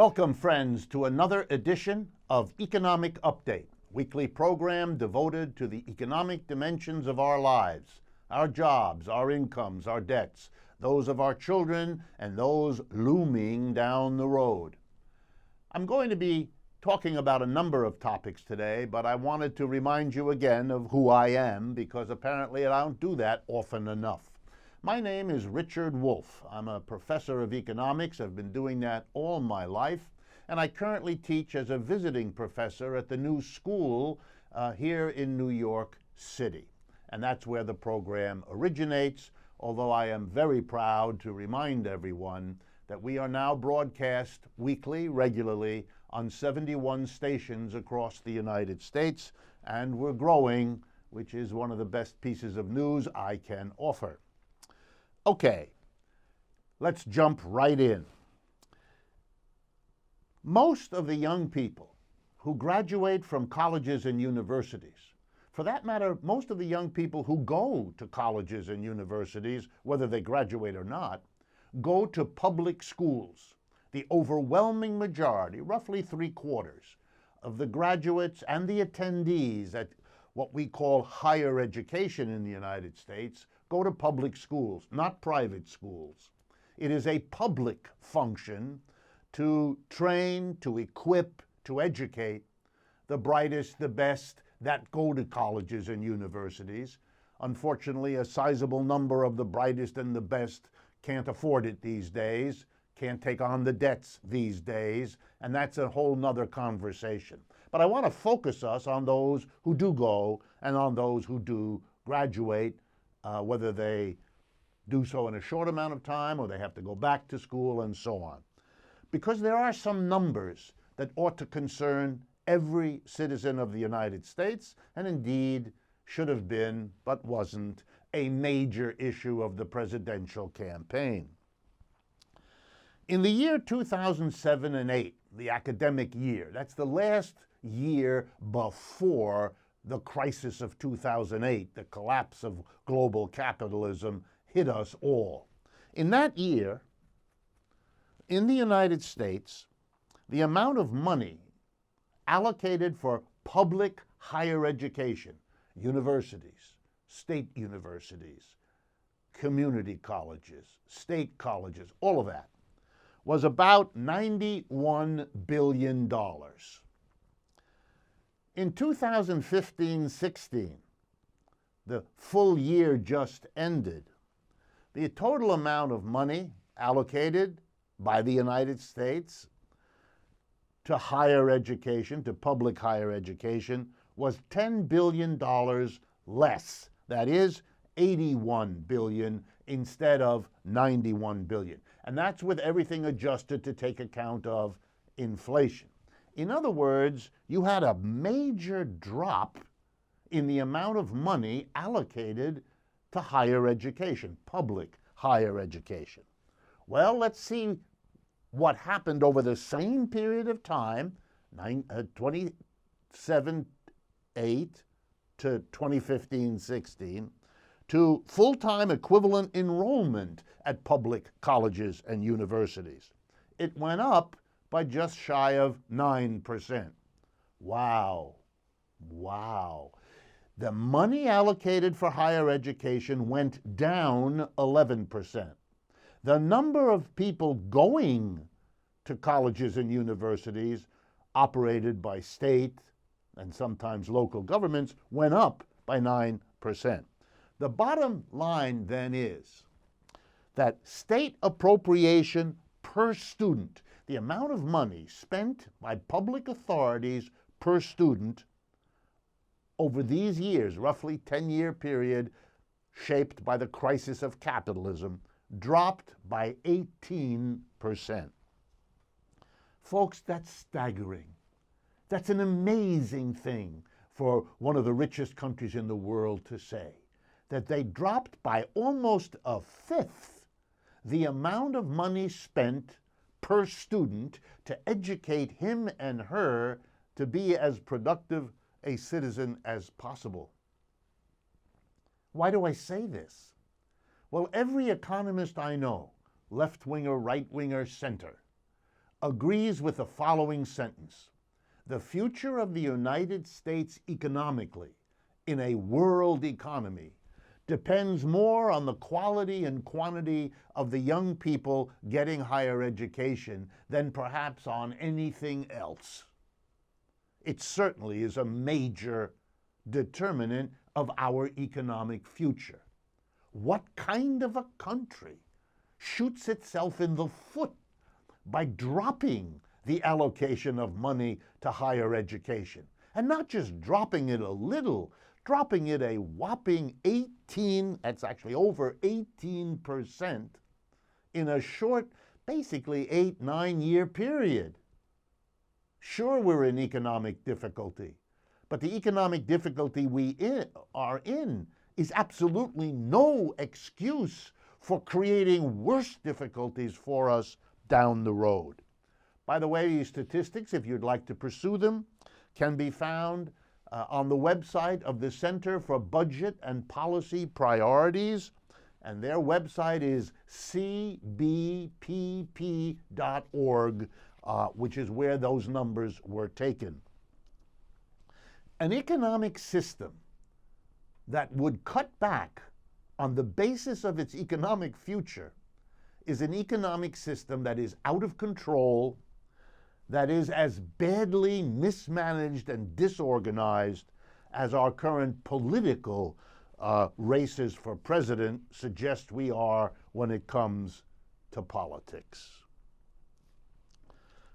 Welcome, friends, to another edition of Economic Update, weekly program devoted to the economic dimensions of our lives, our jobs, our incomes, our debts, those of our children, and those looming down the road. I'm going to be talking about a number of topics today, but I wanted to remind you again of who I am, because apparently I don't do that often enough. My name is Richard Wolff. I'm a professor of economics. I've been doing that all my life, and I currently teach as a visiting professor at the new school here in New York City. And that's where the program originates, although I am very proud to remind everyone that we are now broadcast weekly, regularly, on 71 stations across the United States, and we're growing, which is one of the best pieces of news I can offer. Okay, let's jump right in. Most of the young people who graduate from colleges and universities, for that matter, most of the young people who go to colleges and universities, whether they graduate or not, go to public schools. The overwhelming majority, roughly 3/4 of the graduates and the attendees at what we call higher education in the United States, go to public schools, not private schools. It is a public function to train, to equip, to educate the brightest, the best that go to colleges and universities. Unfortunately, a sizable number of the brightest and the best can't afford it these days, can't take on the debts these days, and that's a whole nother conversation. But I want to focus us on those who do go and on those who do graduate, whether they do so in a short amount of time or they have to go back to school and so on. Because there are some numbers that ought to concern every citizen of the United States, and indeed should have been, but wasn't, a major issue of the presidential campaign. In the year 2007 and 8, the academic year, that's the last year before the crisis of 2008, the collapse of global capitalism, hit us all. In that year, in the United States, the amount of money allocated for public higher education, universities, state universities, community colleges, state colleges, all of that, was about $91 billion. In 2015-16, the full year just ended, the total amount of money allocated by the United States to higher education, to public higher education, was $10 billion less. That is, $81 billion instead of $91 billion. And that's with everything adjusted to take account of inflation. In other words, you had a major drop in the amount of money allocated to higher education, public higher education. Well, let's see what happened over the same period of time, 2007-8 to 2015-16, to full-time equivalent enrollment at public colleges and universities. It went up by just shy of 9%. Wow. Wow. The money allocated for higher education went down 11%. The number of people going to colleges and universities operated by state and sometimes local governments went up by 9%. The bottom line then is that state appropriation per student, the amount of money spent by public authorities per student over these years, roughly 10-year period shaped by the crisis of capitalism, dropped by 18%. Folks, that's staggering. That's an amazing thing for one of the richest countries in the world to say, that they dropped by almost a fifth the amount of money spent per student to educate him and her to be as productive a citizen as possible. Why do I say this? Well, every economist I know, left-winger, right-winger, center, agrees with the following sentence: "The future of the United States economically, in a world economy, depends more on the quality and quantity of the young people getting higher education than perhaps on anything else." It certainly is a major determinant of our economic future. What kind of a country shoots itself in the foot by dropping the allocation of money to higher education? And not just dropping it a little, dropping it a whopping 18, that's actually over 18% in a short, basically 8-9 year period. Sure, we're in economic difficulty, but the economic difficulty we are in is absolutely no excuse for creating worse difficulties for us down the road. By the way, these statistics, if you'd like to pursue them, can be found on the website of the Center for Budget and Policy Priorities, and their website is cbpp.org, which is where those numbers were taken. An economic system that would cut back on the basis of its economic future is an economic system that is out of control, that is as badly mismanaged and disorganized as our current political races for president suggest we are when it comes to politics.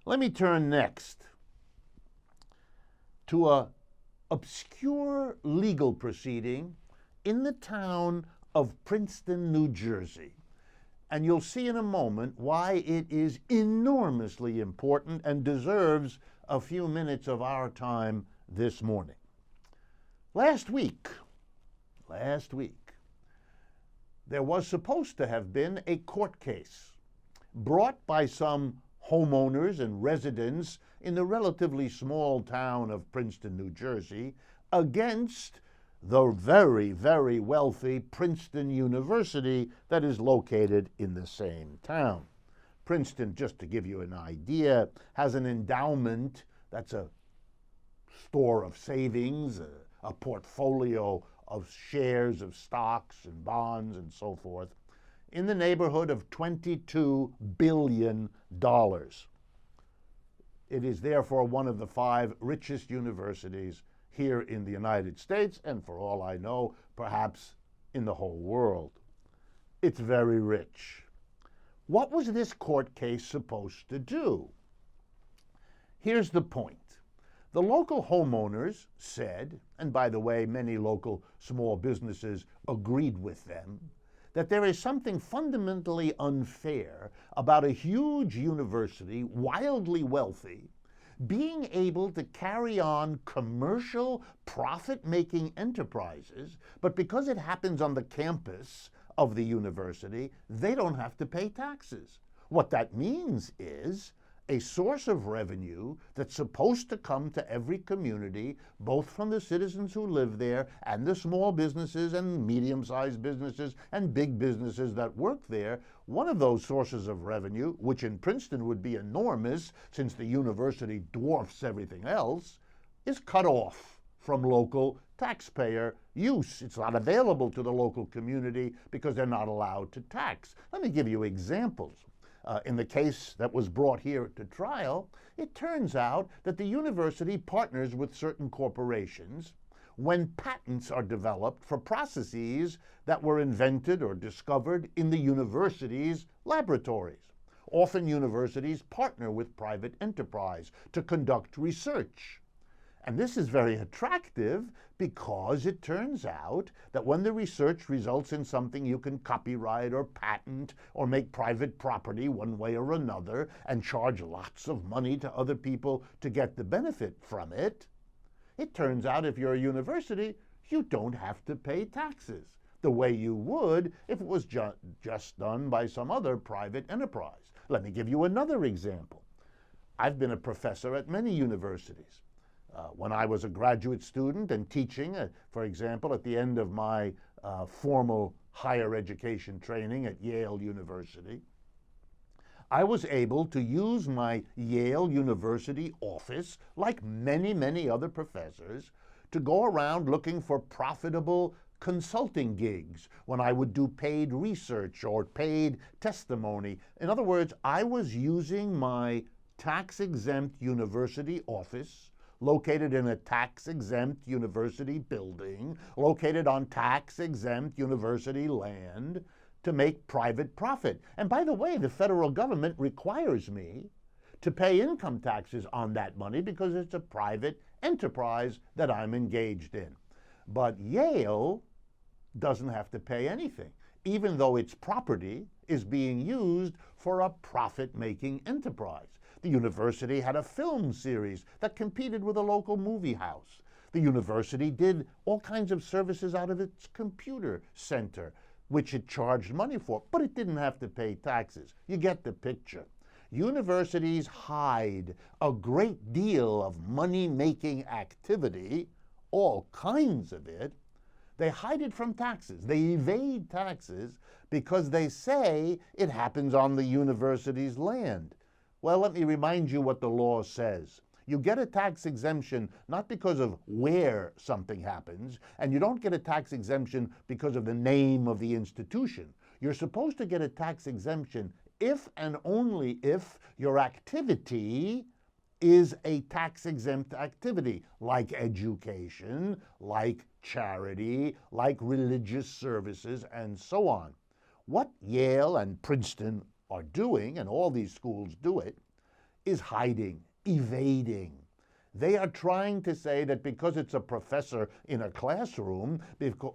Let me turn next to an obscure legal proceeding in the town of Princeton, New Jersey. And you'll see in a moment why it is enormously important and deserves a few minutes of our time this morning. Last week, there was supposed to have been a court case brought by some homeowners and residents in the relatively small town of Princeton, New Jersey, against the very, very wealthy Princeton University that is located in the same town. Princeton, just to give you an idea, has an endowment, that's a store of savings, a portfolio of shares of stocks and bonds and so forth, in the neighborhood of $22 billion. It is therefore one of the 5 richest universities here in the United States, and for all I know, perhaps in the whole world. It's very rich. What was this court case supposed to do? Here's the point. The local homeowners said, and by the way, many local small businesses agreed with them, that there is something fundamentally unfair about a huge university, wildly wealthy, being able to carry on commercial, profit-making enterprises, but because it happens on the campus of the university, they don't have to pay taxes. What that means is a source of revenue that's supposed to come to every community, both from the citizens who live there and the small businesses and medium-sized businesses and big businesses that work there. One of those sources of revenue, which in Princeton would be enormous since the university dwarfs everything else, is cut off from local taxpayer use. It's not available to the local community because they're not allowed to tax. Let me give you examples. In the case that was brought here to trial, it turns out that the university partners with certain corporations when patents are developed for processes that were invented or discovered in the university's laboratories. Often universities partner with private enterprise to conduct research. And this is very attractive because it turns out that when the research results in something you can copyright or patent or make private property one way or another and charge lots of money to other people to get the benefit from it, it turns out if you're a university, you don't have to pay taxes the way you would if it was just done by some other private enterprise. Let me give you another example. I've been a professor at many universities. When I was a graduate student and teaching, for example, at the end of my formal higher education training at Yale University, I was able to use my Yale University office, like many, many other professors, to go around looking for profitable consulting gigs when I would do paid research or paid testimony. In other words, I was using my tax-exempt university office located in a tax-exempt university building, located on tax-exempt university land, to make private profit. And by the way, the federal government requires me to pay income taxes on that money because it's a private enterprise that I'm engaged in. But Yale doesn't have to pay anything, even though its property is being used for a profit-making enterprise. The university had a film series that competed with a local movie house. The university did all kinds of services out of its computer center, which it charged money for, but it didn't have to pay taxes. You get the picture. Universities hide a great deal of money-making activity, all kinds of it. They hide it from taxes. They evade taxes because they say it happens on the university's land. Well, let me remind you what the law says. You get a tax exemption not because of where something happens, and you don't get a tax exemption because of the name of the institution. You're supposed to get a tax exemption if and only if your activity is a tax-exempt activity, like education, like charity, like religious services, and so on. What Yale and Princeton are doing, and all these schools do it, is hiding, evading. They are trying to say that because it's a professor in a classroom,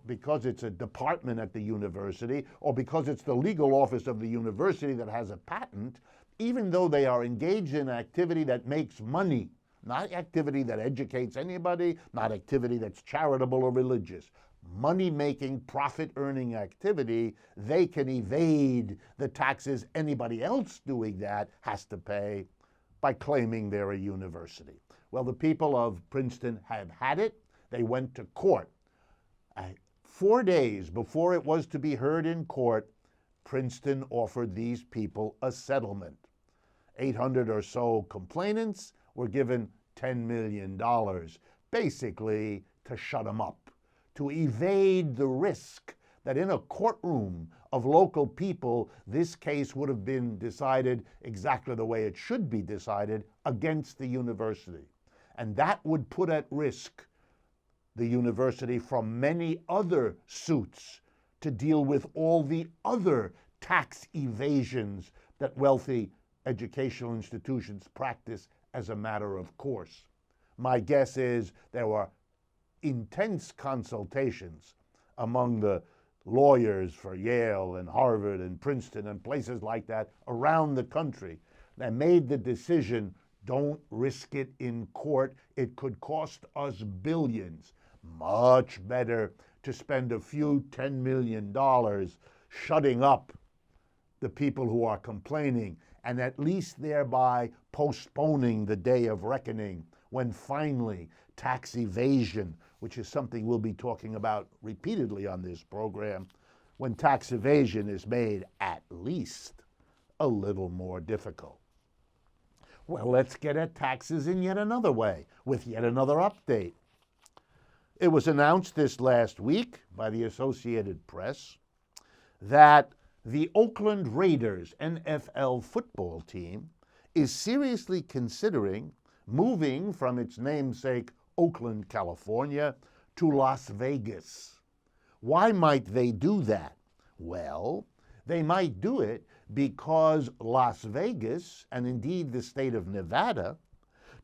because it's a department at the university, or because it's the legal office of the university that has a patent, even though they are engaged in activity that makes money, not activity that educates anybody, not activity that's charitable or religious, money-making, profit-earning activity, they can evade the taxes anybody else doing that has to pay by claiming they're a university. Well, the people of Princeton have had it. They went to court. 4 days before it was to be heard in court, Princeton offered these people a settlement. 800 or so complainants were given $10 million, basically to shut them up, to evade the risk that in a courtroom of local people, this case would have been decided exactly the way it should be decided, against the university. And that would put at risk the university from many other suits to deal with all the other tax evasions that wealthy educational institutions practice as a matter of course. My guess is there were intense consultations among the lawyers for Yale and Harvard and Princeton and places like that around the country that made the decision, don't risk it in court. It could cost us billions. Much better to spend a few $10 million shutting up the people who are complaining, and at least thereby postponing the day of reckoning when finally tax evasion, which is something we'll be talking about repeatedly on this program, when tax evasion is made at least a little more difficult. Well, let's get at taxes in yet another way, with yet another update. It was announced this last week by the Associated Press that the Oakland Raiders NFL football team is seriously considering moving from its namesake Oakland, California, to Las Vegas. Why might they do that? Well, they might do it because Las Vegas, and indeed the state of Nevada,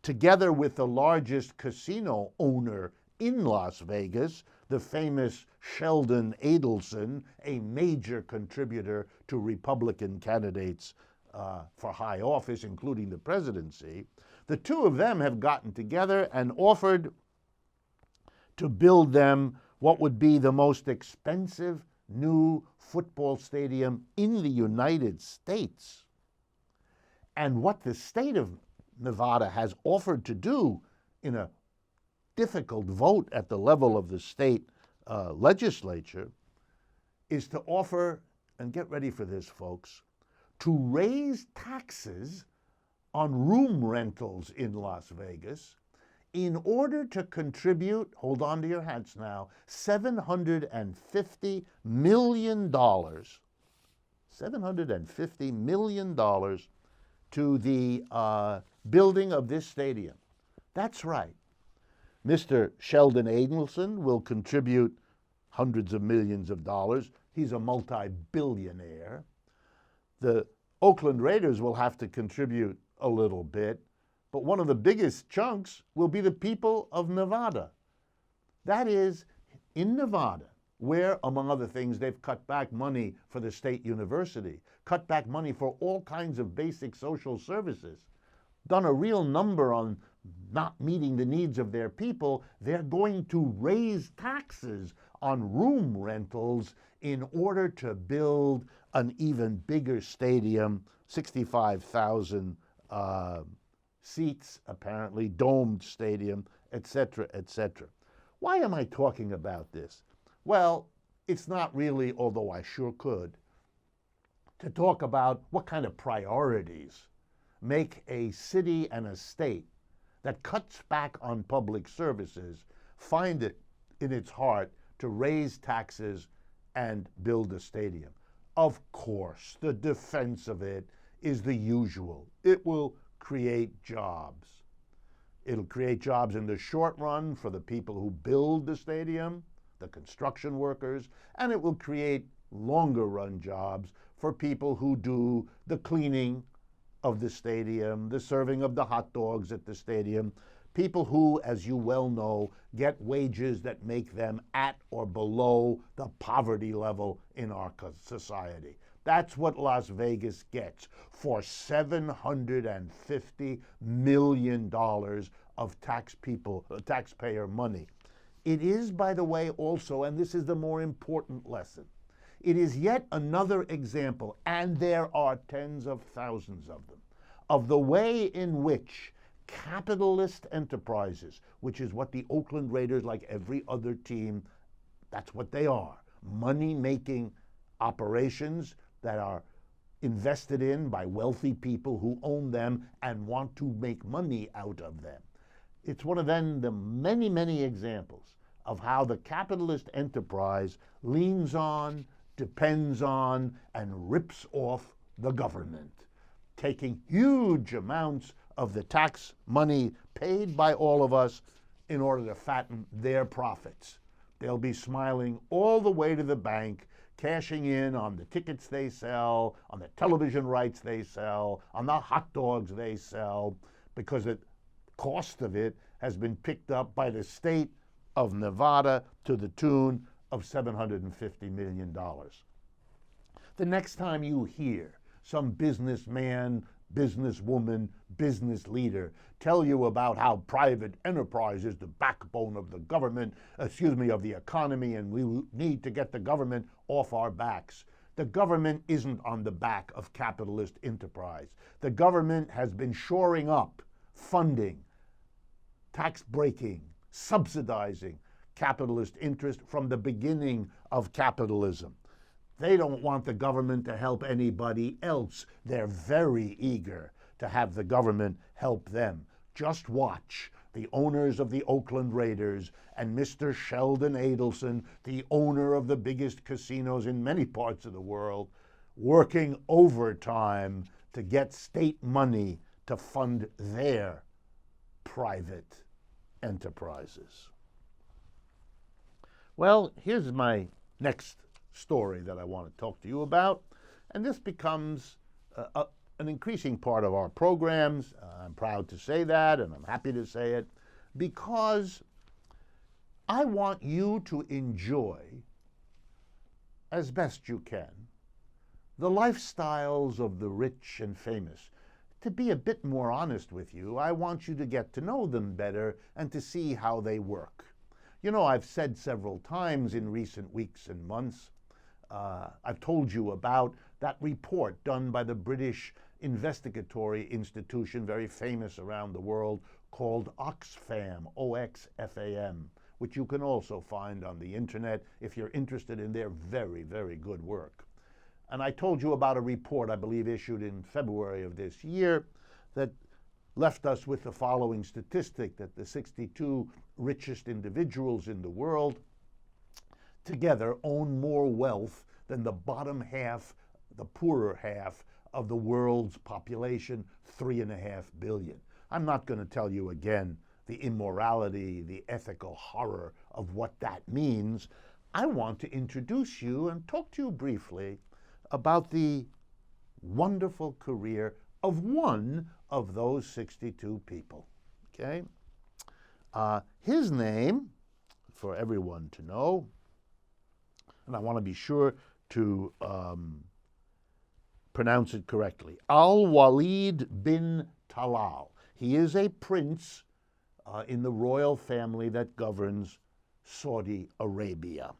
together with the largest casino owner in Las Vegas, the famous Sheldon Adelson, a major contributor to Republican candidates for high office, including the presidency, the two of them have gotten together and offered to build them what would be the most expensive new football stadium in the United States. And what the state of Nevada has offered to do in a difficult vote at the level of the state legislature is to offer, and get ready for this, folks, to raise taxes on room rentals in Las Vegas in order to contribute, hold on to your hats now, $750 million, $750 million to the building of this stadium. That's right. Mr. Sheldon Adelson will contribute hundreds of millions of dollars. He's a multi-billionaire. The Oakland Raiders will have to contribute a little bit, but one of the biggest chunks will be the people of Nevada. That is, in Nevada, where, among other things, they've cut back money for the state university, cut back money for all kinds of basic social services, done a real number on not meeting the needs of their people. They're going to raise taxes on room rentals in order to build an even bigger stadium, 65,000 seats, apparently, domed stadium, etc., etc. Why am I talking about this? Well, it's not really, although I sure could, to talk about what kind of priorities make a city and a state that cuts back on public services find it in its heart to raise taxes and build a stadium. Of course, the defense of it is the usual. It will create jobs. It'll create jobs in the short run for the people who build the stadium, the construction workers, and it will create longer run jobs for people who do the cleaning of the stadium, the serving of the hot dogs at the stadium, people who, as you well know, get wages that make them at or below the poverty level in our society. That's what Las Vegas gets for $750 million of taxpayer money. It is, by the way, also, and this is the more important lesson, it is yet another example, and there are tens of thousands of them, of the way in which capitalist enterprises, which is what the Oakland Raiders, like every other team, that's what they are, money-making operations that are invested in by wealthy people who own them and want to make money out of them. It's one of then the many, many examples of how the capitalist enterprise leans on, depends on, and rips off the government, taking huge amounts of the tax money paid by all of us in order to fatten their profits. They'll be smiling all the way to the bank, cashing in on the tickets they sell, on the television rights they sell, on the hot dogs they sell, because the cost of it has been picked up by the state of Nevada to the tune of $750 million. The next time you hear some businessman, businesswoman, business leader tell you about how private enterprise is the backbone of the government, of the economy, and we need to get the government off our backs. The government isn't on the back of capitalist enterprise. The government has been shoring up, funding, tax breaking, subsidizing capitalist interest from the beginning of capitalism. They don't want the government to help anybody else. They're very eager to have the government help them. Just watch the owners of the Oakland Raiders and Mr. Sheldon Adelson, the owner of the biggest casinos in many parts of the world, working overtime to get state money to fund their private enterprises. Well, here's my next story that I want to talk to you about, and this becomes an increasing part of our programs. I'm proud to say that, and I'm happy to say it, because I want you to enjoy, as best you can, the lifestyles of the rich and famous. To be a bit more honest with you, I want you to get to know them better and to see how they work. You know, I've said several times in recent weeks and months, I've told you about that report done by the British investigatory institution, very famous around the world, called Oxfam, O-X-F-A-M, which you can also find on the internet if you're interested in their very, very good work. And I told you about a report, I believe, issued in February of this year that left us with the following statistic, that the 62 richest individuals in the world together own more wealth than the bottom half, the poorer half of the world's population, 3.5 billion. I'm not going to tell you again the immorality, the ethical horror of what that means. I want to introduce you and talk to you briefly about the wonderful career of one of those 62 people. Okay? His name, for everyone to know, and I want to be sure to pronounce it correctly, Al-Walid bin Talal. He is a prince in the royal family that governs Saudi Arabia.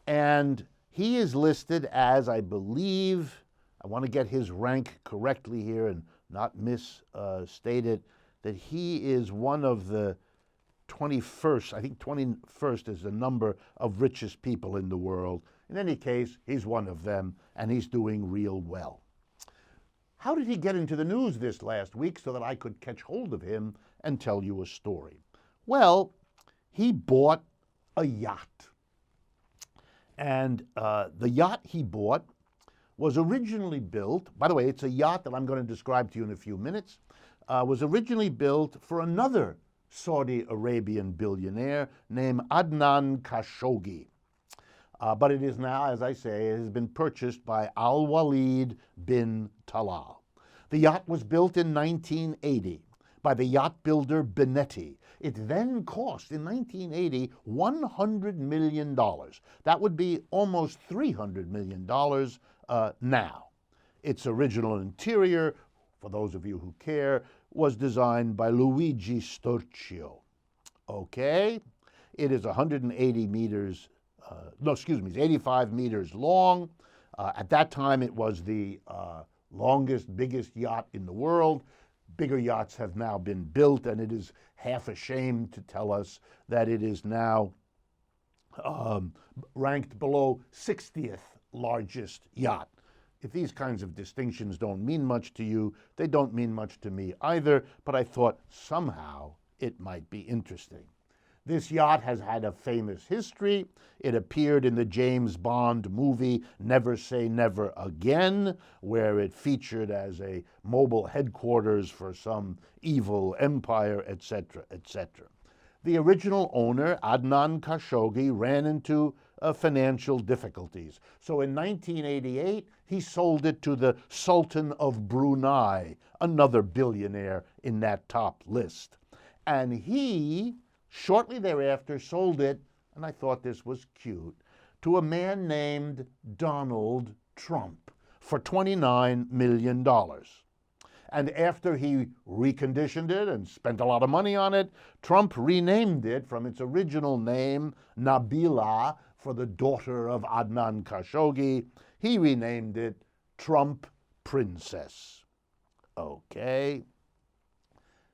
And he is listed as, I believe, I want to get his rank correctly here and not misstate it, that he is one of the 21st, I think 21st is the number of richest people in the world. In any case, he's one of them, and he's doing real well. How did he get into the news this last week so that I could catch hold of him and tell you a story? Well, he bought a yacht. And the yacht he bought was originally built, by the way, it's a yacht that I'm going to describe to you in a few minutes, was originally built for another Saudi Arabian billionaire named Adnan Khashoggi. But it is now, as I say, it has been purchased by Al-Walid bin Talal. The yacht was built in 1980 by the yacht builder Benetti. It then cost, in 1980, $100 million. That would be almost $300 million now. Its original interior, for those of you who care, was designed by Luigi Sturcio. Okay? It is 180 meters, it's 85 meters long. At that time, it was the longest, biggest yacht in the world. Bigger yachts have now been built, and it is half a shame to tell us that it is now ranked below 60th largest yacht. If these kinds of distinctions don't mean much to you, they don't mean much to me either, but I thought somehow it might be interesting. This yacht has had a famous history. It appeared in the James Bond movie Never Say Never Again, where it featured as a mobile headquarters for some evil empire, etc., etc. The original owner, Adnan Khashoggi, ran into financial difficulties. So in 1988, he sold it to the Sultan of Brunei, another billionaire in that top list. And he shortly thereafter sold it, and I thought this was cute, to a man named Donald Trump for $29 million. And after he reconditioned it and spent a lot of money on it, Trump renamed it from its original name, Nabila, for the daughter of Adnan Khashoggi. He renamed it Trump Princess. Okay.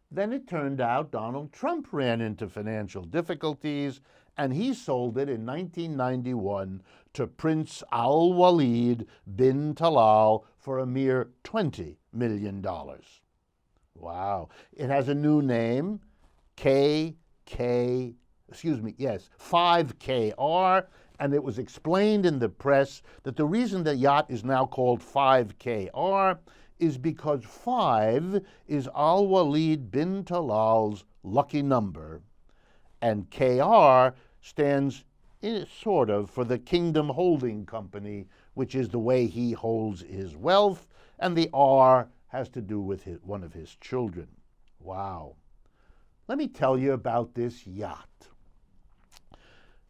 Then it turned out Donald Trump ran into financial difficulties, and he sold it in 1991 to Prince Al-Walid bin Talal for a mere $20 million. Wow. It has a new name, 5KR, and it was explained in the press that the reason the yacht is now called 5KR is because 5 is Al-Walid bin Talal's lucky number, and KR stands sort of for the Kingdom Holding Company, which is the way he holds his wealth, and the R has to do with one of his children. Wow. Let me tell you about this yacht.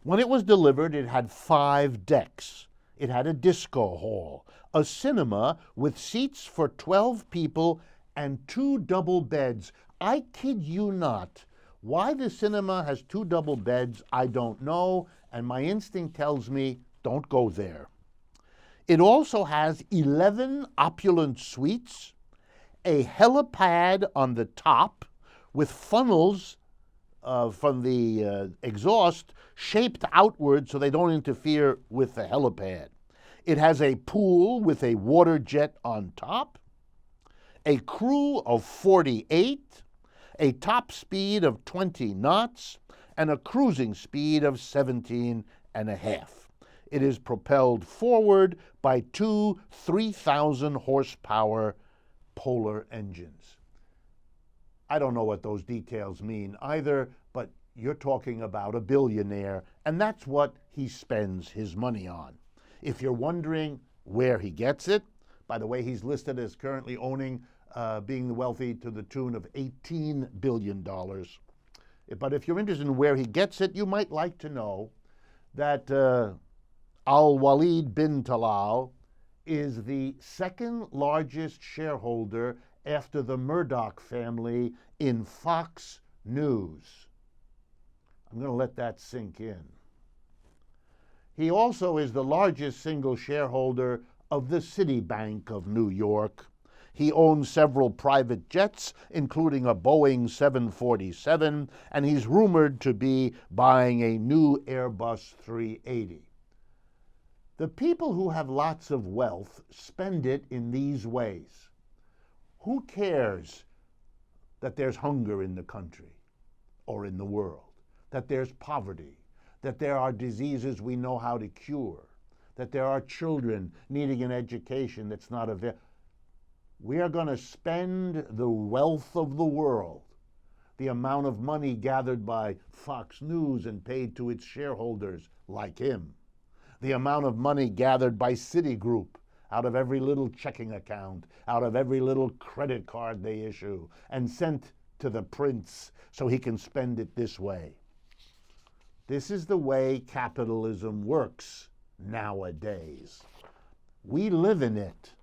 When it was delivered, it had 5 decks. It had a disco hall, a cinema with seats for 12 people, and 2 double beds. I kid you not. Why the cinema has 2 double beds, I don't know, and my instinct tells me don't go there. It also has 11 opulent suites, a helipad on the top with funnels from the exhaust shaped outward so they don't interfere with the helipad. It has a pool with a water jet on top, a crew of 48, a top speed of 20 knots, and a cruising speed of 17.5. It is propelled forward by two 3,000 horsepower Polar engines. I don't know what those details mean either, but you're talking about a billionaire, and that's what he spends his money on. If you're wondering where he gets it, by the way, he's listed as currently owning, being wealthy to the tune of $18 billion. But if you're interested in where he gets it, you might like to know that Al-Walid bin Talal is the second largest shareholder after the Murdoch family in Fox News. I'm going to let that sink in. He also is the largest single shareholder of the Citibank of New York. He owns several private jets, including a Boeing 747, and he's rumored to be buying a new Airbus 380. The people who have lots of wealth spend it in these ways. Who cares that there's hunger in the country or in the world, that there's poverty, that there are diseases we know how to cure, that there are children needing an education that's not available? We are going to spend the wealth of the world, the amount of money gathered by Fox News and paid to its shareholders like him, the amount of money gathered by Citigroup out of every little checking account, out of every little credit card they issue, and sent to the prince so he can spend it this way. This is the way capitalism works nowadays. We live in it.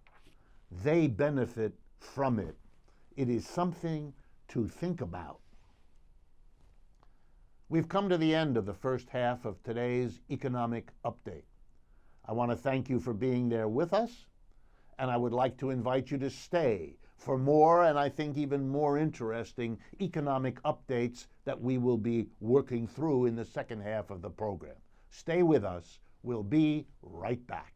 They benefit from it. It is something to think about. We've come to the end of the first half of today's economic update. I want to thank you for being there with us, and I would like to invite you to stay for more, and I think even more interesting, economic updates that we will be working through in the second half of the program. Stay with us. We'll be right back.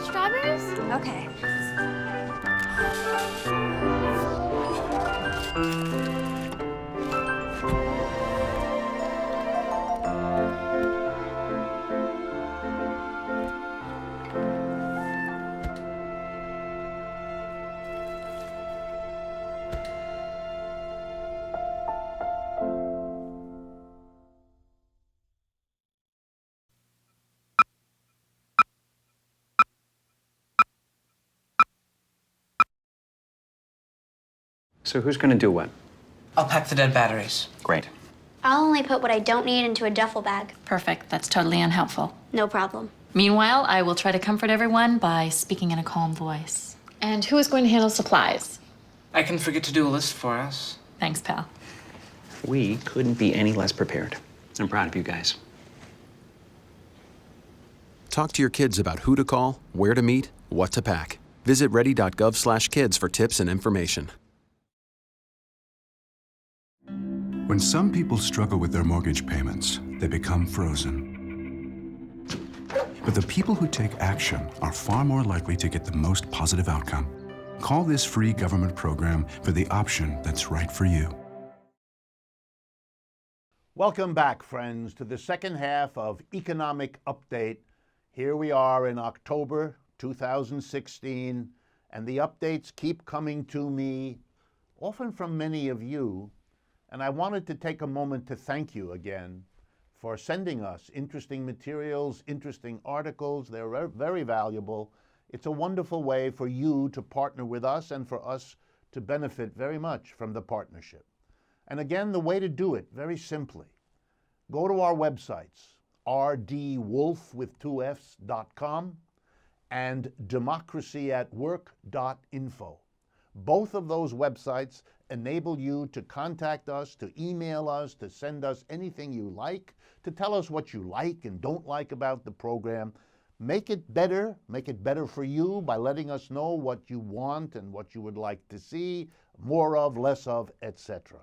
Strawberries? Okay. So who's going to do what? I'll pack the dead batteries. Great. I'll only put what I don't need into a duffel bag. Perfect. That's totally unhelpful. No problem. Meanwhile, I will try to comfort everyone by speaking in a calm voice. And who is going to handle supplies? I can forget to do a list for us. Thanks, pal. We couldn't be any less prepared. I'm proud of you guys. Talk to your kids about who to call, where to meet, what to pack. Visit ready.gov/kids for tips and information. When some people struggle with their mortgage payments, they become frozen. But the people who take action are far more likely to get the most positive outcome. Call this free government program for the option that's right for you. Welcome back, friends, to the second half of Economic Update. Here we are in October 2016, and the updates keep coming to me, often from many of you. And I wanted to take a moment to thank you again for sending us interesting materials, interesting articles. They're very valuable. It's a wonderful way for you to partner with us and for us to benefit very much from the partnership. And again, the way to do it, very simply. go to our websites, rdwolff.com and democracyatwork.info. Both of those websites enable you to contact us, to email us, to send us anything you like, to tell us what you like and don't like about the program. Make it better for you by letting us know what you want and what you would like to see, more of, less of, etc.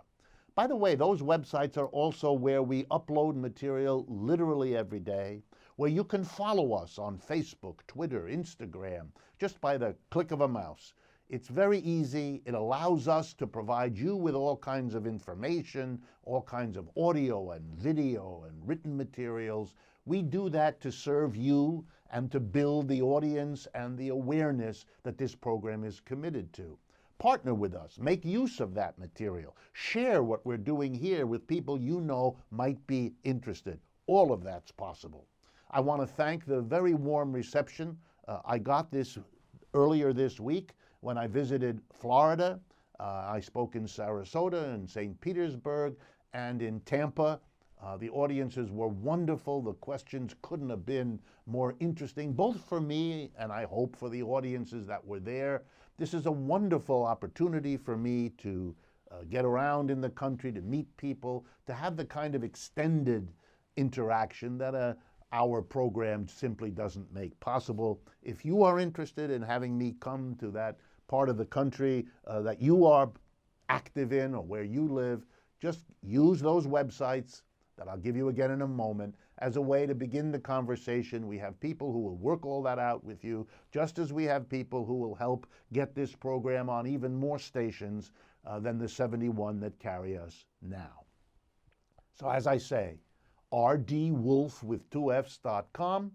By the way, those websites are also where we upload material literally every day, where you can follow us on Facebook, Twitter, Instagram, just by the click of a mouse. It's very easy. It allows us to provide you with all kinds of information, all kinds of audio and video and written materials. We do that to serve you and to build the audience and the awareness that this program is committed to. Partner with us. Make use of that material. Share what we're doing here with people you know might be interested. All of that's possible. I want to thank the very warm reception I got this earlier this week when I visited Florida. I spoke in Sarasota and St. Petersburg and in Tampa. The audiences were wonderful. The questions couldn't have been more interesting, both for me and I hope for the audiences that were there. This is a wonderful opportunity for me to get around in the country, to meet people, to have the kind of extended interaction that our program simply doesn't make possible. If you are interested in having me come to that part of the country that you are active in or where you live, just use those websites that I'll give you again in a moment as a way to begin the conversation. We have people who will work all that out with you, just as we have people who will help get this program on even more stations than the 71 that carry us now. So as I say, rdwolff.com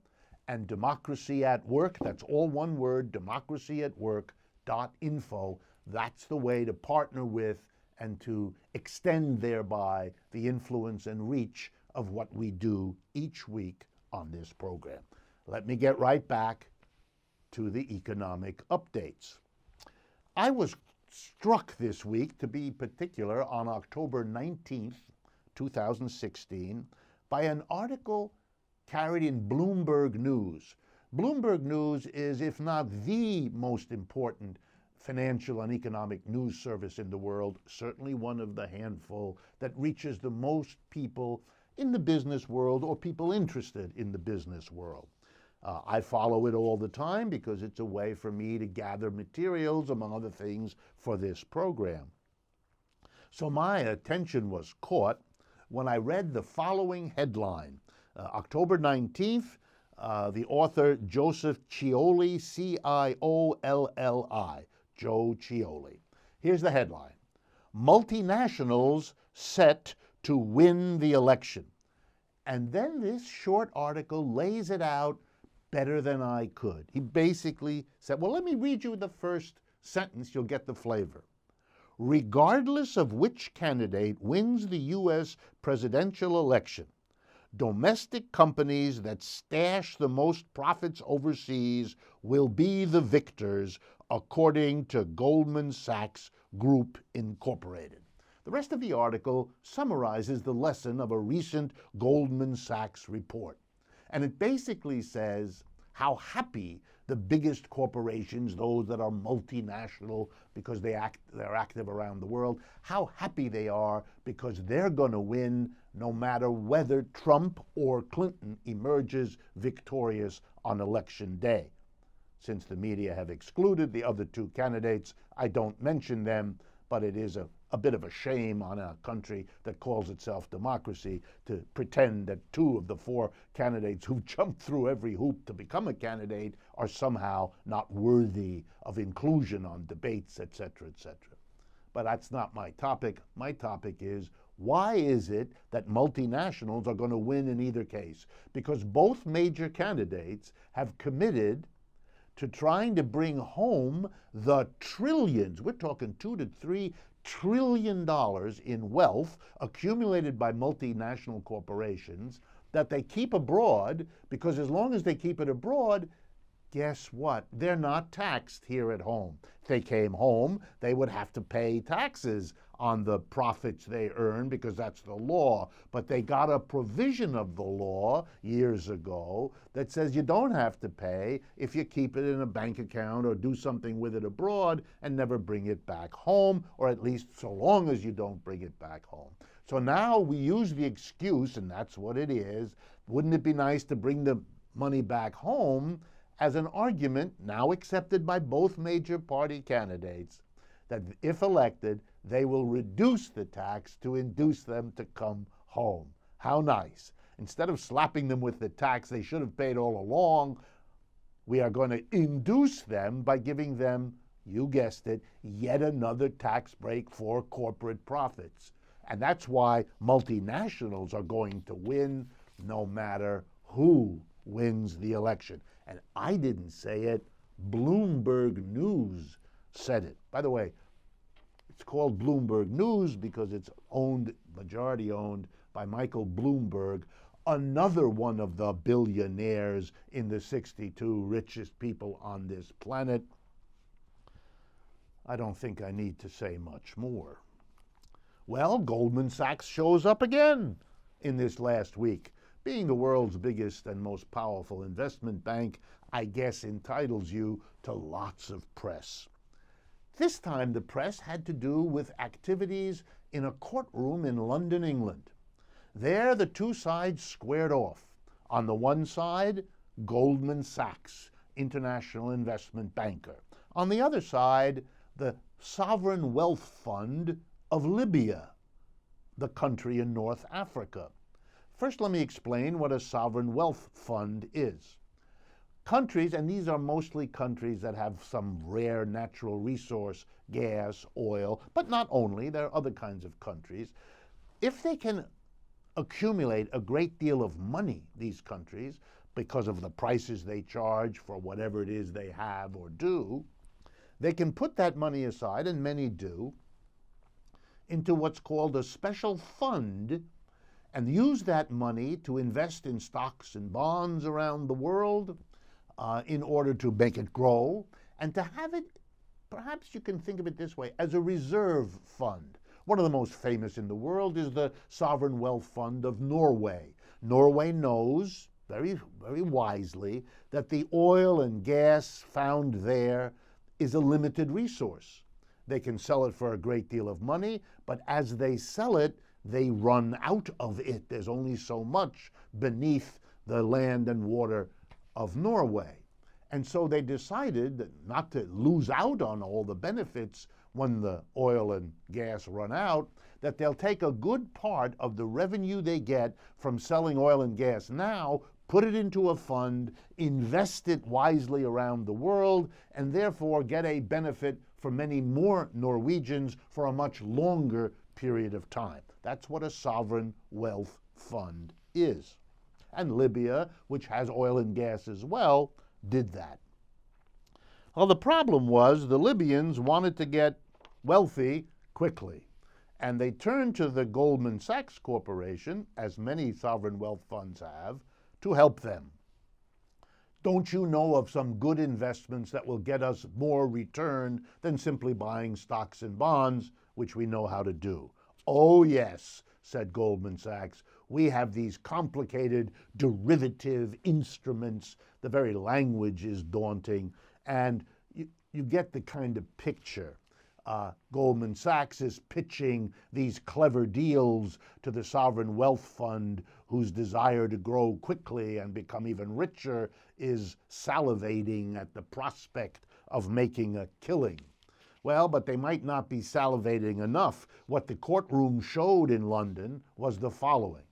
and Democracy at Work, that's all one word, democracyatwork.info. That's the way to partner with and to extend thereby the influence and reach of what we do each week on this program. Let me get right back to the economic updates. I was struck this week, to be particular, on October 19th, 2016, by an article carried in Bloomberg News. Bloomberg News is, if not the most important financial and economic news service in the world, certainly one of the handful that reaches the most people in the business world or people interested in the business world. I follow it all the time because it's a way for me to gather materials, among other things, for this program. So my attention was caught when I read the following headline. October 19th, the author Joseph Ciolli, C-I-O-L-L-I, Joe Ciolli. Here's the headline: Multinationals set to win the election. And then this short article lays it out better than I could. He basically said, well, let me read you the first sentence, you'll get the flavor. Regardless of which candidate wins the U.S. presidential election, domestic companies that stash the most profits overseas will be the victors, according to Goldman Sachs Group Incorporated. The rest of the article summarizes the lesson of a recent Goldman Sachs report. And it basically says how happy the biggest corporations, those that are multinational because they're active around the world, how happy they are because they're going to win no matter whether Trump or Clinton emerges victorious on election day. Since the media have excluded the other two candidates, I don't mention them, but it is a bit of a shame on a country that calls itself democracy to pretend that two of the four candidates who jumped through every hoop to become a candidate are somehow not worthy of inclusion on debates, etc., etc. But that's not my topic. My topic is, why is it that multinationals are going to win in either case? Because both major candidates have committed to trying to bring home the trillions, we're talking $2 to $3 trillion in wealth accumulated by multinational corporations that they keep abroad, because as long as they keep it abroad, guess what? They're not taxed here at home. If they came home, they would have to pay taxes on the profits they earn because that's the law. But they got a provision of the law years ago that says you don't have to pay if you keep it in a bank account or do something with it abroad and never bring it back home, or at least so long as you don't bring it back home. So now we use the excuse, and that's what it is, wouldn't it be nice to bring the money back home, as an argument now accepted by both major party candidates that if elected, they will reduce the tax to induce them to come home. How nice. Instead of slapping them with the tax they should have paid all along, we are going to induce them by giving them, you guessed it, yet another tax break for corporate profits. And that's why multinationals are going to win no matter who wins the election. And I didn't say it. Bloomberg News said it. By the way, it's called Bloomberg News because it's owned, majority owned, by Michael Bloomberg, another one of the billionaires in the 62 richest people on this planet. I don't think I need to say much more. Well, Goldman Sachs shows up again in this last week. Being the world's biggest and most powerful investment bank, I guess entitles you to lots of press. This time the press had to do with activities in a courtroom in London, England. There the two sides squared off. On the one side, Goldman Sachs, international investment banker. On the other side, the sovereign wealth fund of Libya, the country in North Africa. First, let me explain what a sovereign wealth fund is. Countries, and these are mostly countries that have some rare natural resource, gas, oil, but not only, there are other kinds of countries. If they can accumulate a great deal of money, these countries, because of the prices they charge for whatever it is they have or do, they can put that money aside, and many do, into what's called a special fund, and use that money to invest in stocks and bonds around the world in order to make it grow, and to have it, perhaps you can think of it this way, as a reserve fund. One of the most famous in the world is the Sovereign Wealth Fund of Norway. Norway knows, very, very wisely, that the oil and gas found there is a limited resource. They can sell it for a great deal of money, but as they sell it, they run out of it. There's only so much beneath the land and water of Norway. And so they decided that not to lose out on all the benefits when the oil and gas run out, that they'll take a good part of the revenue they get from selling oil and gas now, put it into a fund, invest it wisely around the world, and therefore get a benefit for many more Norwegians for a much longer period of time. That's what a sovereign wealth fund is. And Libya, which has oil and gas as well, did that. Well, the problem was the Libyans wanted to get wealthy quickly, and they turned to the Goldman Sachs Corporation, as many sovereign wealth funds have, to help them. Don't you know of some good investments that will get us more return than simply buying stocks and bonds, which we know how to do? Oh, yes, said Goldman Sachs. We have these complicated derivative instruments. The very language is daunting, and you get the kind of picture. Goldman Sachs is pitching these clever deals to the Sovereign Wealth Fund, whose desire to grow quickly and become even richer is salivating at the prospect of making a killing. Well, but they might not be salivating enough. What the courtroom showed in London was the following.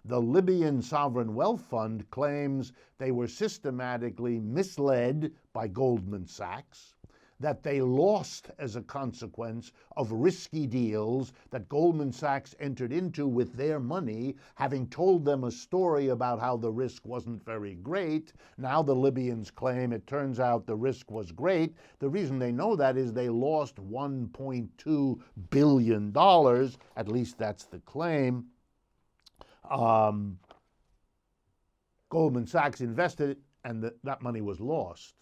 The Libyan Sovereign Wealth Fund claims they were systematically misled by Goldman Sachs, that they lost as a consequence of risky deals that Goldman Sachs entered into with their money, having told them a story about how the risk wasn't very great. Now the Libyans claim it turns out the risk was great. The reason they know that is they lost $1.2 billion, at least that's the claim. Goldman Sachs invested it, and that money was lost.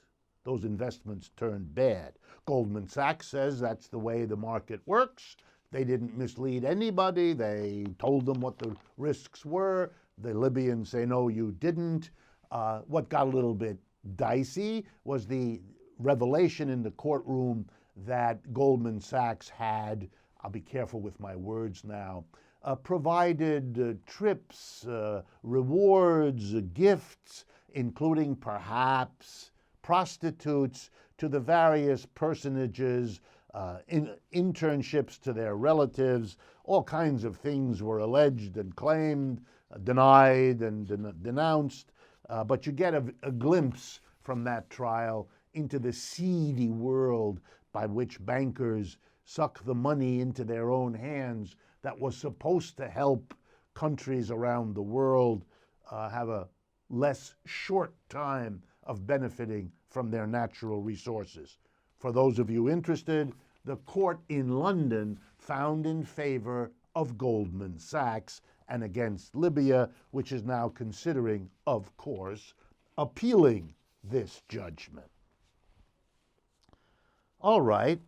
those investments turned bad. Goldman Sachs says that's the way the market works. They didn't mislead anybody. They told them what the risks were. The Libyans say, no, you didn't. What got a little bit dicey was the revelation in the courtroom that Goldman Sachs had, I'll be careful with my words now, provided trips, rewards, gifts, including perhaps prostitutes to the various personages, internships to their relatives. All kinds of things were alleged and claimed, denied and denounced. But you get a glimpse from that trial into the seedy world by which bankers suck the money into their own hands that was supposed to help countries around the world have a less short time of benefiting from their natural resources. For those of you interested, the court in London found in favor of Goldman Sachs and against Libya, which is now considering, of course, appealing this judgment. All right,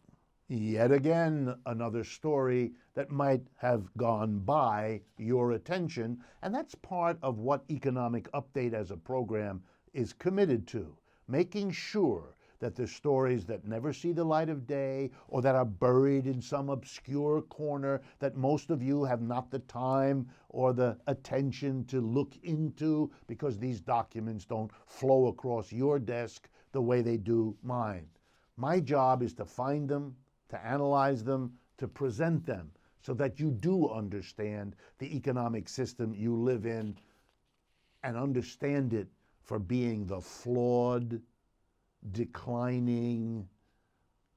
yet again, another story that might have gone by your attention, and that's part of what Economic Update as a program is committed to, making sure that the stories that never see the light of day or that are buried in some obscure corner that most of you have not the time or the attention to look into because these documents don't flow across your desk the way they do mine. My job is to find them, to analyze them, to present them so that you do understand the economic system you live in and understand it for being the flawed, declining,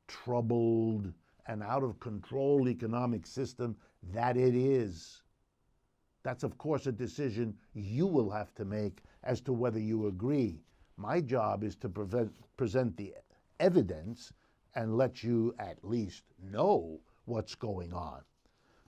troubled, and out of control economic system that it is. That's, of course, a decision you will have to make as to whether you agree. My job is to present the evidence and let you at least know what's going on.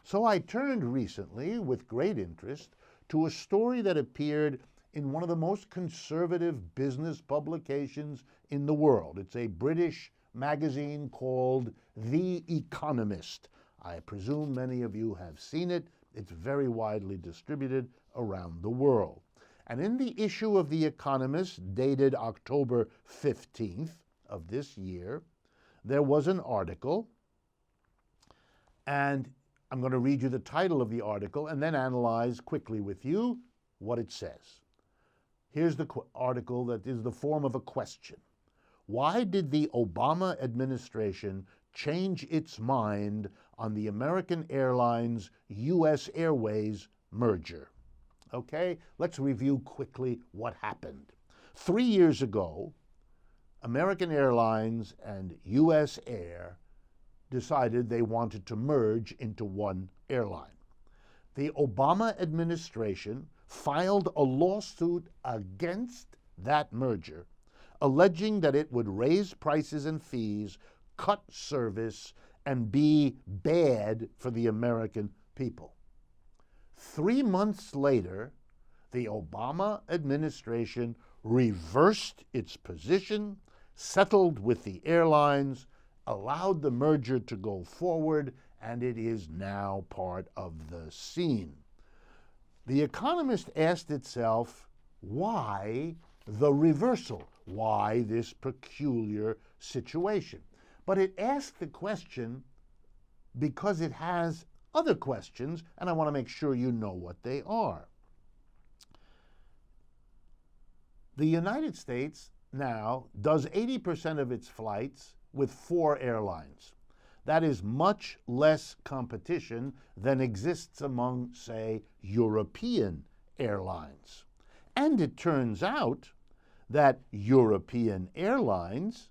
So I turned recently, with great interest, to a story that appeared in one of the most conservative business publications in the world. It's a British magazine called The Economist. I presume many of you have seen it. It's very widely distributed around the world. And in the issue of The Economist, dated October 15th of this year, there was an article, and I'm going to read you the title of the article and then analyze quickly with you what it says. Here's the article that is the form of a question. Why did the Obama administration change its mind on the American Airlines US Airways merger? Okay, let's review quickly what happened. 3 years ago, American Airlines and US Air decided they wanted to merge into one airline. The Obama administration filed a lawsuit against that merger, alleging that it would raise prices and fees, cut service, and be bad for the American people. 3 months later, the Obama administration reversed its position, settled with the airlines, allowed the merger to go forward, and it is now part of the scene. The Economist asked itself, why the reversal? Why this peculiar situation? But it asked the question because it has other questions, and I want to make sure you know what they are. The United States now does 80% of its flights with 4 airlines. That is much less competition than exists among, say, European airlines. And it turns out that European airlines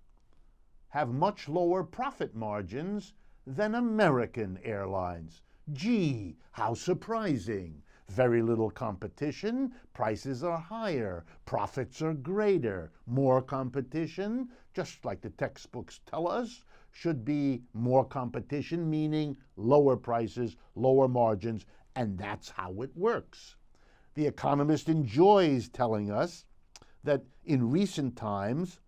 have much lower profit margins than American airlines. Gee, how surprising. Very little competition, prices are higher, profits are greater. More competition, just like the textbooks tell us, should be more competition, meaning lower prices, lower margins, and that's how it works. The Economist enjoys telling us that in recent times,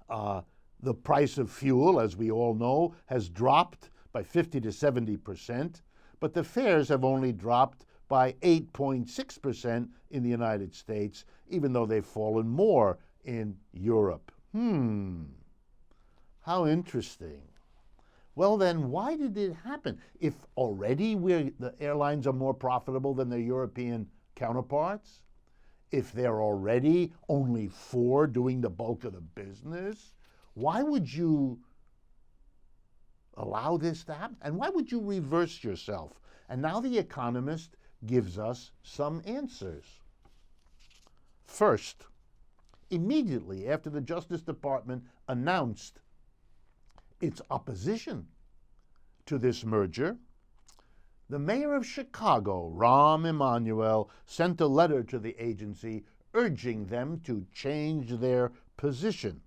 The price of fuel, as we all know, has dropped by 50 to 70%, but the fares have only dropped by 8.6% in the United States, even though they've fallen more in Europe. How interesting. Well, then, why did it happen? If already the airlines are more profitable than their European counterparts, if they're already only 4 doing the bulk of the business, why would you allow this to happen? And why would you reverse yourself? And now The Economist gives us some answers. First, immediately after the Justice Department announced its opposition to this merger, the mayor of Chicago, Rahm Emanuel, sent a letter to the agency urging them to change their position.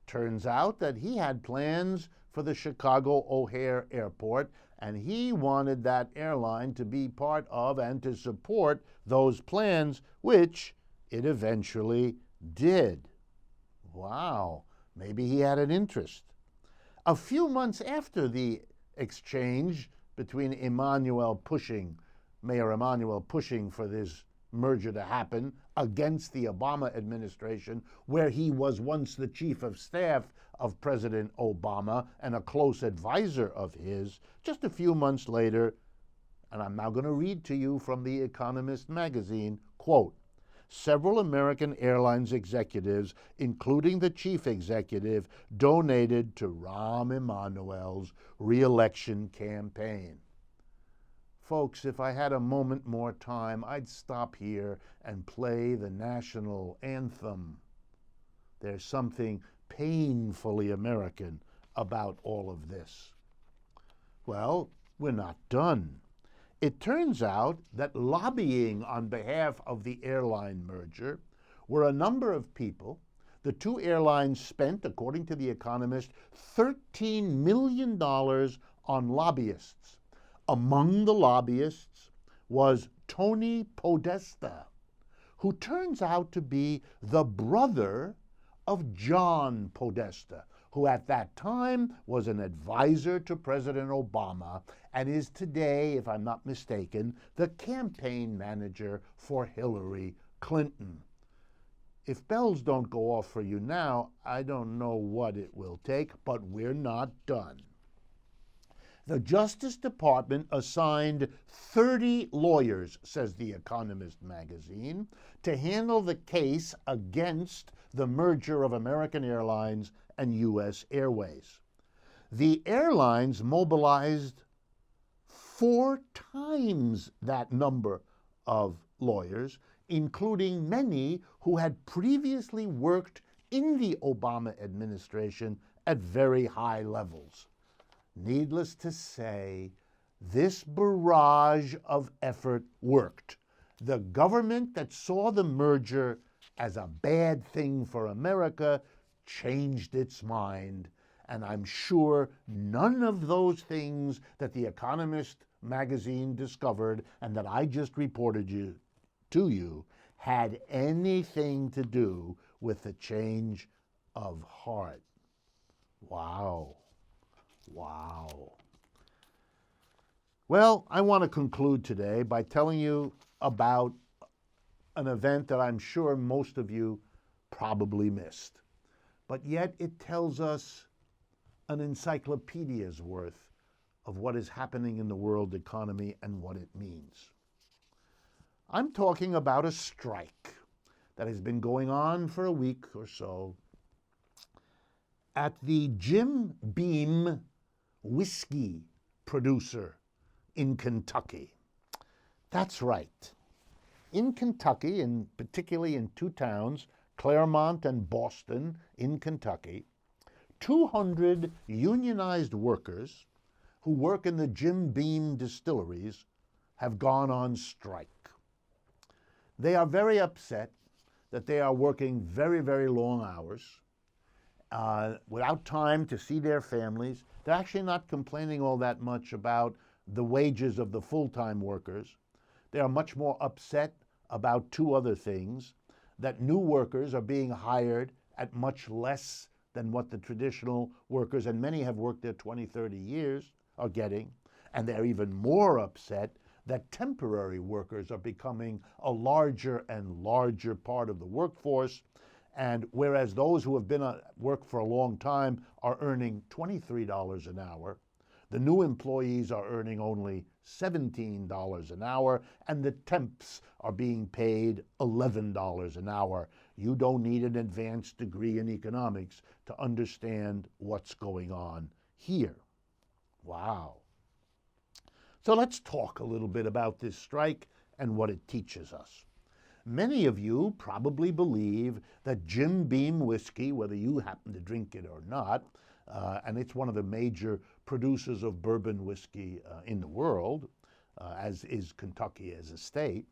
Turns out that he had plans for the Chicago O'Hare Airport, and he wanted that airline to be part of and to support those plans, which it eventually did. Wow, maybe he had an interest. A few months after the exchange between Mayor Emanuel pushing for this merger to happen against the Obama administration, where he was once the chief of staff of President Obama and a close advisor of his, just a few months later, and I'm now going to read to you from The Economist magazine, quote, several American Airlines executives, including the chief executive, donated to Rahm Emanuel's re-election campaign. Folks, if I had a moment more time, I'd stop here and play the national anthem. There's something painfully American about all of this. Well, we're not done. It turns out that lobbying on behalf of the airline merger were a number of people. The two airlines spent, according to The Economist, $13 million on lobbyists. Among the lobbyists was Tony Podesta, who turns out to be the brother of John Podesta, who at that time was an advisor to President Obama and is today, if I'm not mistaken, the campaign manager for Hillary Clinton. If bells don't go off for you now, I don't know what it will take, but we're not done. The Justice Department assigned 30 lawyers, says The Economist magazine, to handle the case against the merger of American Airlines and U.S. Airways. The airlines mobilized 4 times that number of lawyers, including many who had previously worked in the Obama administration at very high levels. Needless to say, this barrage of effort worked. The government that saw the merger as a bad thing for America changed its mind, and I'm sure none of those things that The Economist magazine discovered and that I just reported to you had anything to do with the change of heart. Wow. Wow. Well, I want to conclude today by telling you about an event that I'm sure most of you probably missed. But yet it tells us an encyclopedia's worth of what is happening in the world economy and what it means. I'm talking about a strike that has been going on for a week or so at the Jim Beam whiskey producer in Kentucky. That's right. In Kentucky, and particularly in 2 towns, Claremont and Boston in Kentucky, 200 unionized workers who work in the Jim Beam distilleries have gone on strike. They are very upset that they are working very, very long hours without time to see their families. They're actually not complaining all that much about the wages of the full-time workers. They are much more upset about 2 other things: that new workers are being hired at much less than what the traditional workers, and many have worked there 20, 30 years, are getting. And they're even more upset that temporary workers are becoming a larger and larger part of the workforce. And whereas those who have been at work for a long time are earning $23 an hour, the new employees are earning only $17 an hour, and the temps are being paid $11 an hour. You don't need an advanced degree in economics to understand what's going on here. Wow. So let's talk a little bit about this strike and what it teaches us. Many of you probably believe that Jim Beam whiskey, whether you happen to drink it or not, and it's one of the major producers of bourbon whiskey in the world, as is Kentucky as a state,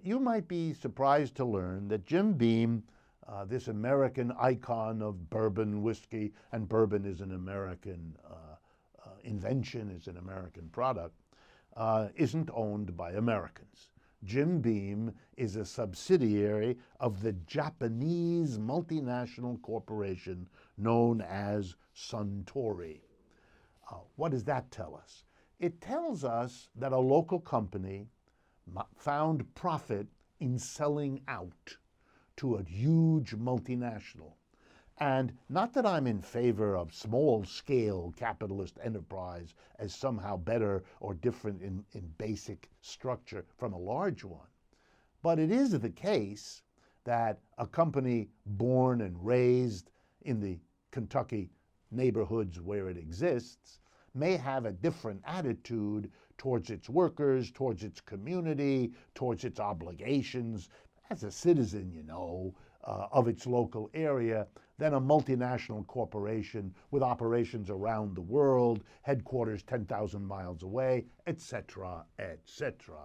you might be surprised to learn that Jim Beam, this American icon of bourbon whiskey, and bourbon is an American invention, is an American product, isn't owned by Americans. Jim Beam is a subsidiary of the Japanese multinational corporation known as Suntory. What does that tell us? It tells us that a local company found profit in selling out to a huge multinational. And not that I'm in favor of small-scale capitalist enterprise as somehow better or different in basic structure from a large one, but it is the case that a company born and raised in the Kentucky neighborhoods where it exists may have a different attitude towards its workers, towards its community, towards its obligations as a citizen, of its local area than a multinational corporation with operations around the world, headquarters 10,000 miles away, etc., etc.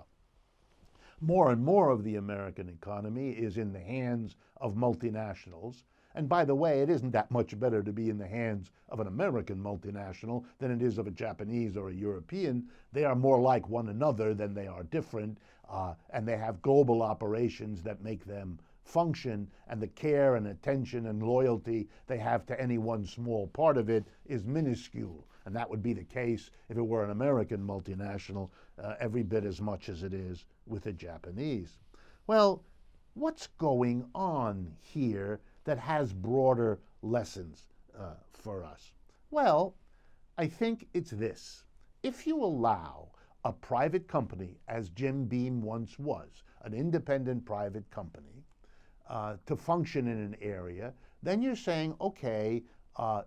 More and more of the American economy is in the hands of multinationals. And by the way, it isn't that much better to be in the hands of an American multinational than it is of a Japanese or a European. They are more like one another than they are different, and they have global operations that make them function, and the care and attention and loyalty they have to any one small part of it is minuscule. And that would be the case if it were an American multinational, every bit as much as it is with a Japanese. Well, what's going on here that has broader lessons for us? Well, I think it's this. If you allow a private company, as Jim Beam once was, an independent private company, to function in an area, then you're saying, okay,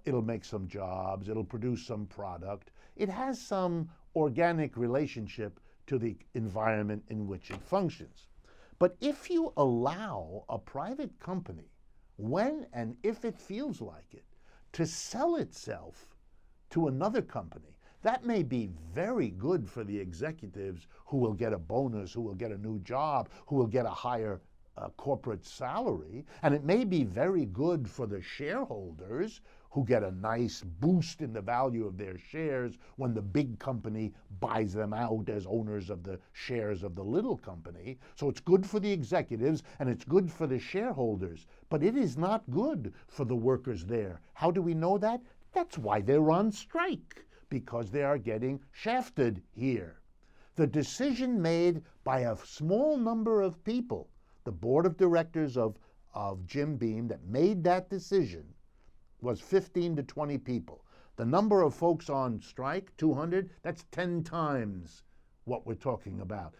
it'll make some jobs, it'll produce some product. It has some organic relationship to the environment in which it functions. But if you allow a private company, when and if it feels like it, to sell itself to another company, that may be very good for the executives who will get a bonus, who will get a new job, who will get a higher corporate salary, and it may be very good for the shareholders who get a nice boost in the value of their shares when the big company buys them out as owners of the shares of the little company. So it's good for the executives and it's good for the shareholders, but it is not good for the workers there. How do we know that? That's why they're on strike, because they are getting shafted here. The decision made by a small number of people, the board of directors of Jim Beam that made that decision, was 15 to 20 people. The number of folks on strike, 200, that's 10 times what we're talking about.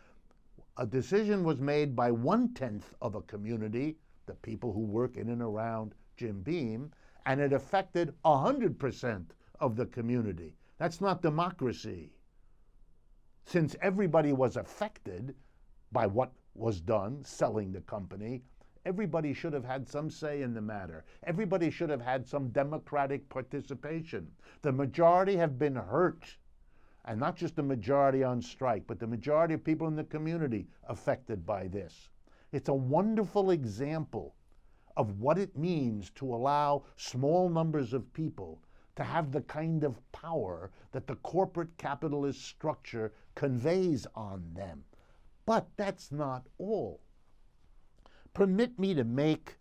A decision was made by 1/10 of a community, the people who work in and around Jim Beam, and it affected 100% of the community. That's not democracy. Since everybody was affected by what was done, selling the company, everybody should have had some say in the matter. Everybody should have had some democratic participation. The majority have been hurt, and not just the majority on strike, but the majority of people in the community affected by this. It's a wonderful example of what it means to allow small numbers of people to have the kind of power that the corporate capitalist structure conveys on them. But that's not all. Permit me to make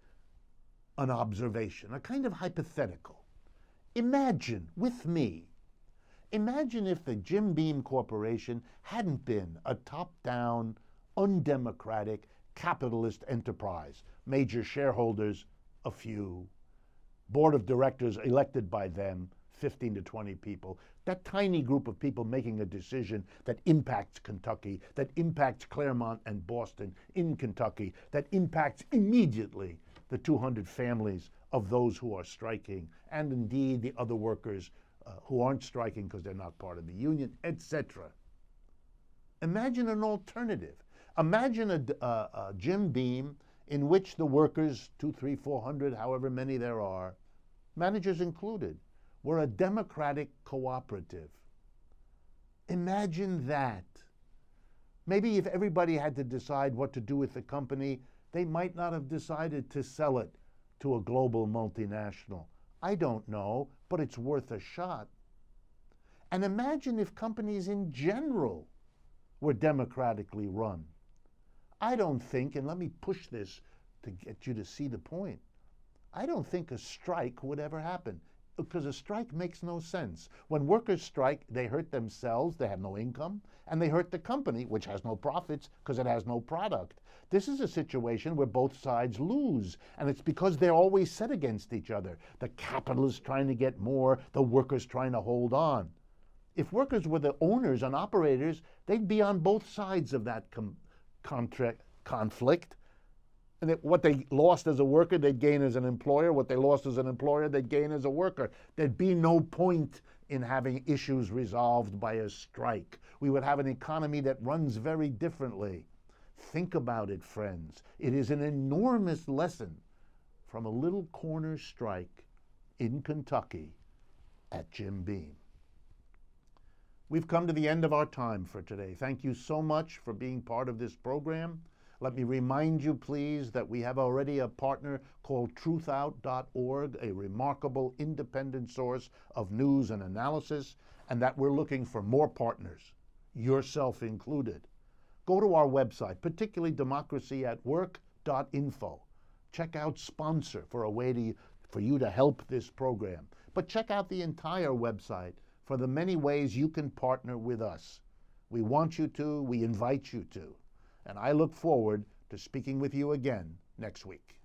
an observation, a kind of hypothetical. Imagine with me, imagine if the Jim Beam Corporation hadn't been a top-down, undemocratic, capitalist enterprise. Major shareholders, a few. Board of directors elected by them, 15 to 20 people. That tiny group of people making a decision that impacts Kentucky, that impacts Claremont and Boston in Kentucky, that impacts immediately the 200 families of those who are striking, and indeed the other workers who aren't striking because they're not part of the union, etc. Imagine an alternative. Imagine a Jim Beam in which the workers, 200, 300, 400, however many there are, managers included, were a democratic cooperative. Imagine that. Maybe if everybody had to decide what to do with the company, they might not have decided to sell it to a global multinational. I don't know, but it's worth a shot. And imagine if companies in general were democratically run. I don't think, and let me push this to get you to see the point, I don't think a strike would ever happen, because a strike makes no sense. When workers strike, they hurt themselves, they have no income, and they hurt the company, which has no profits because it has no product. This is a situation where both sides lose, and it's because they're always set against each other. The capitalists trying to get more, the workers trying to hold on. If workers were the owners and operators, they'd be on both sides of that conflict. And what they lost as a worker, they'd gain as an employer. What they lost as an employer, they'd gain as a worker. There'd be no point in having issues resolved by a strike. We would have an economy that runs very differently. Think about it, friends. It is an enormous lesson from a little corner strike in Kentucky at Jim Beam. We've come to the end of our time for today. Thank you so much for being part of this program. Let me remind you, please, that we have already a partner called truthout.org, a remarkable independent source of news and analysis, and that we're looking for more partners, yourself included. Go to our website, particularly democracyatwork.info. Check out sponsor for a way for you to help this program. But check out the entire website for the many ways you can partner with us. We want you to, we invite you to. And I look forward to speaking with you again next week.